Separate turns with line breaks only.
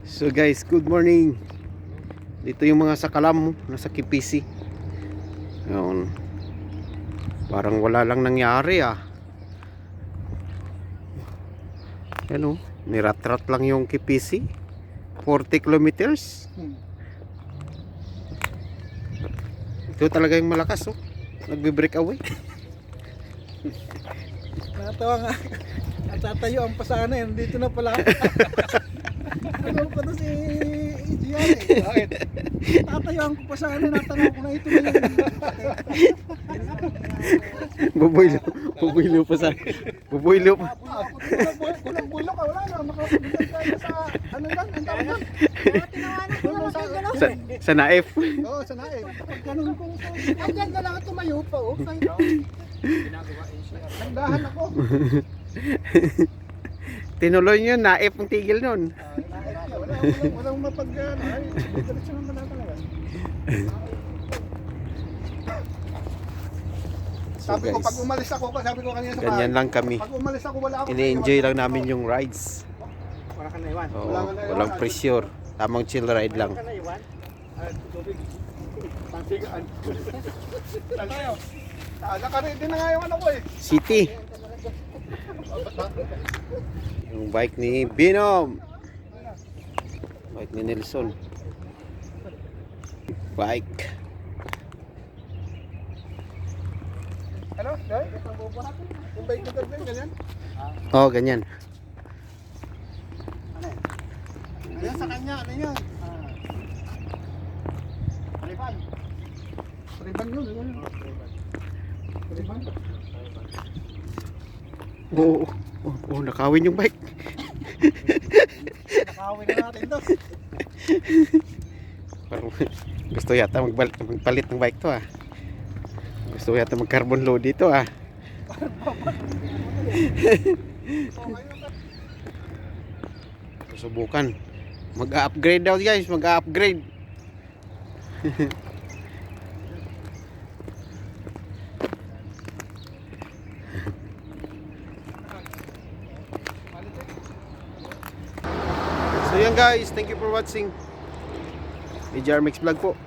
So guys, good morning. Dito yung mga sakalam nasa Kipisi. Ayun. Parang wala lang nangyari ah. Ano, nirat-rat lang yung Kipisi. 40 kilometers. Ito talaga yung malakas oh. Nagbe-break away.
Natawa nga. At tatayo ang pasana yan. Dito na pala. Ano pa to si Gian eh. Bakit? Tatayo ang pasana. Natanaw ko na ito na yun.
Bubuylo pa sa. Bubuylo pa.
Kulang bulok ka. Wala na. Makapagitan tayo sa ano lang. Ang tawag lang.
Sa naif.
Oo, sa nae. Pag ganun kong andyan ka lang tumayo pa oh. Nagdahan ako.
Tinuloy nyo, naif ang tigil nun.
Walang mapag-ano. Ay, diretso naman na talaga.
So
Sabi ko,
guys,
pag umalis ako, sabi ko kanina sa
ganyan lang kami.
pag umalis ako, wala ako.
Ini-enjoy lang namin yung rides.
Wala ka naiwan.
Oo, walang pressure. Tamang chill ride lang.
Wala ka naiwan. Tubig. Tansigaan. Tayo. Naka-ready na nga yung ano ko eh.
City. Yung bike ni Binom. Bike ni Nelson. Bike.
Ano? Doy? Yung bike ni Gordon, ganyan?
Oh, ganyan.
Ayan sa kanya, ano yun? Riban. Riban yun, ano yun? Riban.
Oo, nakawin yung bike.
Nakawin na natin to.
Parang gusto yata magpalit ng bike to ah. Gusto yata mag-carbon load dito ah. Subukan. Mag-upgrade daw guys, mag-upgrade. So yan guys, thank you for watching. BJR Mix Vlog po.